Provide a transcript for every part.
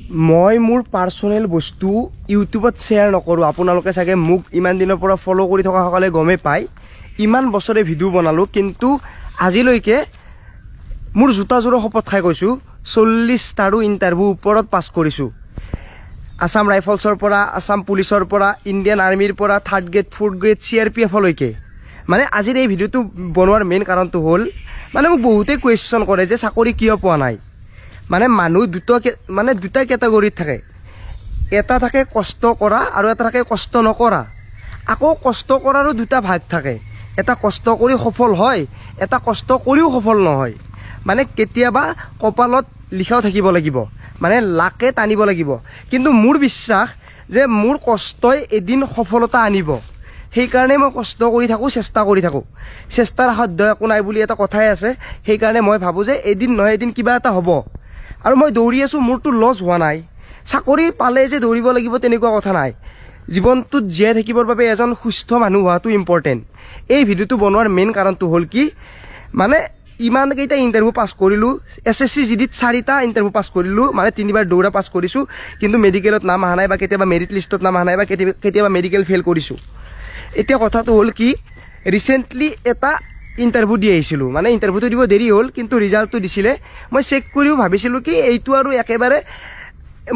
মই মোৰ পাৰ্সোনেল বস্তু ইউটিউবত শ্বেয়াৰ নকৰোঁ। আপোনালোকে চাগে মোক ইমান দিনৰ পৰা ফলো কৰি থকা সকলে গমেই পায়। ইমান বছৰে ভিডিঅ' বনালোঁ, কিন্তু আজিলৈকে মোৰ জোতাযোৰৰ শপত খাই কৈছোঁ 40টাৰো ইণ্টাৰভিউ ওপৰত পাছ কৰিছোঁ। আসাম ৰাইফলছৰ পৰা, আসাম পুলিচৰ পৰা, ইণ্ডিয়ান আৰ্মিৰ পৰা, 3rd গ্ৰেড 4th গ্ৰেড CRPFলৈকে। মানে আজিৰ এই ভিডিঅ'টো বনোৱাৰ মেইন কাৰণটো হ'ল, মানে মোক বহুতে কুৱেশ্যন কৰে যে চাকৰি কিয় পোৱা নাই। মানে মানুহ দুটা কেটাগৰীত থাকে। এটা থাকে কষ্ট কৰা আৰু এটা থাকে কষ্ট নকৰা। আকৌ কষ্ট কৰাৰো দুটা ভাগ থাকে। এটা কষ্ট কৰি সফল হয়, এটা কষ্ট কৰিও সফল নহয়। মানে কেতিয়াবা কপালত লিখাও থাকিব লাগিব, মানে লাকে টানিব লাগিব। কিন্তু মোৰ বিশ্বাস যে মোৰ কষ্টই এদিন সফলতা আনিব। সেইকাৰণে মই কষ্ট কৰি থাকোঁ, চেষ্টা কৰি থাকোঁ। চেষ্টাৰ সাধ্য একো নাই বুলি এটা কথাই আছে। সেইকাৰণে মই ভাবোঁ যে এদিন নহয় এদিন কিবা এটা হ'ব। আৰু মই দৌৰি আছোঁ, মোৰতো লছ হোৱা নাই। চাকৰি পালে যে দৌৰিব লাগিব তেনেকুৱা কথা নাই। জীৱনটোত জীয়াই থাকিবৰ বাবে এজন সুস্থ মানুহ হোৱাটো ইম্পৰ্টেণ্ট। এই ভিডিঅ'টো বনোৱাৰ মেইন কাৰণটো হ'ল কি, মানে ইমানকেইটা ইণ্টাৰভিউ পাছ কৰিলোঁ। SSC GDত 4টা ইণ্টাৰভিউ পাছ কৰিলোঁ, মানে 3বাৰ দৌৰা পাছ কৰিছোঁ। কিন্তু মেডিকেলত নাম অহা নাই, বা কেতিয়াবা মেৰিট লিষ্টত নাম অহা নাই, বা কেতিয়াবা মেডিকেল ফেইল কৰিছোঁ। এতিয়া কথাটো হ'ল কি, ৰিচেণ্টলি এটা ইণ্টাৰভিউ দি আহিছিলোঁ। মানে ইণ্টাৰভিউটো দিব দেৰি হ'ল, কিন্তু ৰিজাল্টটো দিছিলে। মই চেক কৰিও ভাবিছিলোঁ কি এইটো আৰু একেবাৰে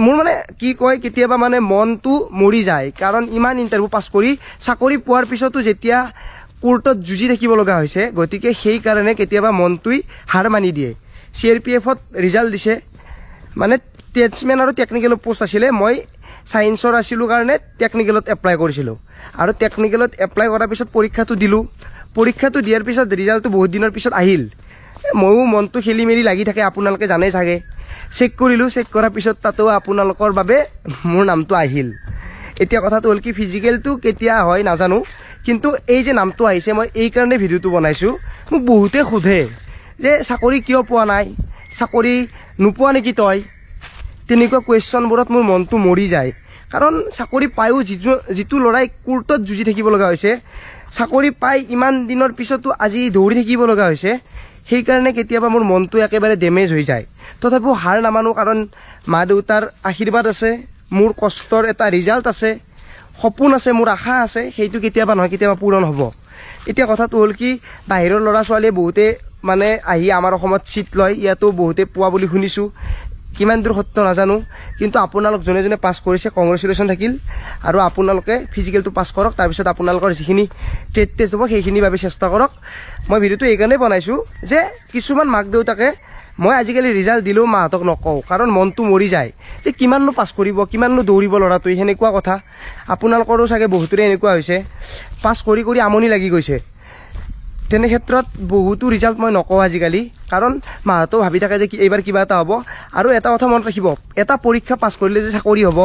মোৰ মানে কি কয়, কেতিয়াবা মানে মনটো মৰি যায়। কাৰণ ইমান ইণ্টাৰভিউ পাছ কৰি চাকৰি পোৱাৰ পিছতো যেতিয়া কোৰ্টত যুঁজি থাকিব লগা হৈছে, গতিকে সেইকাৰণে কেতিয়াবা মনটোই হাৰ মানি দিয়ে। CRPFত ৰিজাল্ট দিছে, মানে টেটছমেন আৰু টেকনিকেলৰ পোষ্ট আছিলে। মই ছায়েন্সৰ আছিলোঁ কাৰণে টেকনিকেলত এপ্লাই কৰিছিলোঁ। আৰু টেকনিকেলত এপ্লাই কৰাৰ পিছত পৰীক্ষাটো দিলোঁ। পৰীক্ষাটো দিয়াৰ পিছত ৰিজাল্টটো বহুত দিনৰ পিছত আহিল। ময়ো মনটো খেলি মেলি লাগি থাকে, আপোনালোকে জানেই চাগে। চেক কৰিলোঁ, চেক কৰাৰ পিছত তাতো আপোনালোকৰ বাবে মোৰ নামটো আহিল। এতিয়া কথাটো হ'ল কি, ফিজিকেলটো কেতিয়া হয় নাজানো, কিন্তু এই যে নামটো আহিছে, মই এই কাৰণে ভিডিঅ'টো বনাইছোঁ। মোক বহুতে সোধে যে চাকৰি কিয় পোৱা নাই, চাকৰি নোপোৱা নেকি তই। তেনেকুৱা কুৱেশ্যনবোৰত মোৰ মনটো মৰি যায়। কাৰণ চাকৰি পায়ো যিটো ল'ৰাই কোৰ্টত যুঁজি থাকিব লগা হৈছে, চাকৰি পাই ইমান দিনৰ পিছতো আজি দৌৰি থাকিব লগা হৈছে, সেইকাৰণে কেতিয়াবা মোৰ মনটো একেবাৰে ডেমেজ হৈ যায়। তথাপিও হাৰ নামানো, কাৰণ মা দেউতাৰ আশীৰ্বাদ আছে, মোৰ কষ্টৰ এটা ৰিজাল্ট আছে, সপোন আছে, মোৰ আশা আছে। সেইটো কেতিয়াবা নহয় কেতিয়াবা পূৰণ হ'ব। এতিয়া কথাটো হ'ল কি, বাহিৰৰ ল'ৰা ছোৱালীয়ে বহুতে মানে আহি আমাৰ অসমত ছিট লয়। ইয়াতো বহুতে পোৱা বুলি শুনিছোঁ, কিমান দূৰ সত্য নাজানো। কিন্তু আপোনালোক যোনে যোনে পাছ কৰিছে, কংগ্ৰেচুলেশ্যন থাকিল। আৰু আপোনালোকে ফিজিকেলটো পাছ কৰক, তাৰপিছত আপোনালোকৰ যিখিনি ট্ৰেড টেষ্ট হ'ব সেইখিনিৰ বাবে চেষ্টা কৰক। মই ভিডিঅ'টো এইকাৰণেই বনাইছোঁ যে কিছুমান মাক দেউতাকে, মই আজিকালি ৰিজাল্ট দিলেও মাহঁতক নকওঁ, কাৰণ মনটো মৰি যায় যে কিমাননো পাছ কৰিব, কিমাননো দৌৰিব ল'ৰাটোৱে, সেনেকুৱা কথা। আপোনালোকৰো চাগে বহুতৰে এনেকুৱা হৈছে, পাছ কৰি কৰি আমনি লাগি গৈছে। তেনে ক্ষেত্ৰত বহুতো ৰিজাল্ট মই নকওঁ আজিকালি, কাৰণ মাহঁতেও ভাবি থাকে যে এইবাৰ কিবা এটা হ'ব। আৰু এটা কথা মনত ৰাখিব, এটা পৰীক্ষা পাছ কৰিলে যে চাকৰি হ'ব,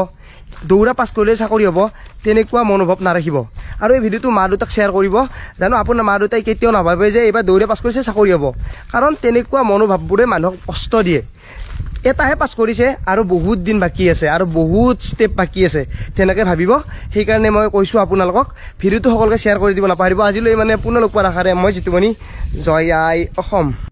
দৌৰা পাছ কৰিলে চাকৰি হ'ব, তেনেকুৱা মনোভাৱ নাৰাখিব। আৰু এই ভিডিঅ'টো মা দেউতাক শ্বেয়াৰ কৰিব, জানো আপোনাৰ মা দেউতাই কেতিয়াও নাভাবে যে এইবাৰ দৌৰা পাছ কৰিছে চাকৰি হ'ব। কাৰণ তেনেকুৱা মনোভাৱবোৰে মানুহক কষ্ট দিয়ে। এটাহে পাছ কৰিছে আৰু বহুত দিন বাকী আছে, আৰু বহুত ষ্টেপ বাকী আছে, তেনেকৈ ভাবিব। সেইকাৰণে মই কৈছোঁ আপোনালোকক, ভিডিঅ'টো সকলোকে শ্বেয়াৰ কৰি দিব নাপাহৰিব। আজিলৈ মানে পুনৰ লগ পোৱাৰ আশাৰে মই জিতুমণি, জয় আই অসম।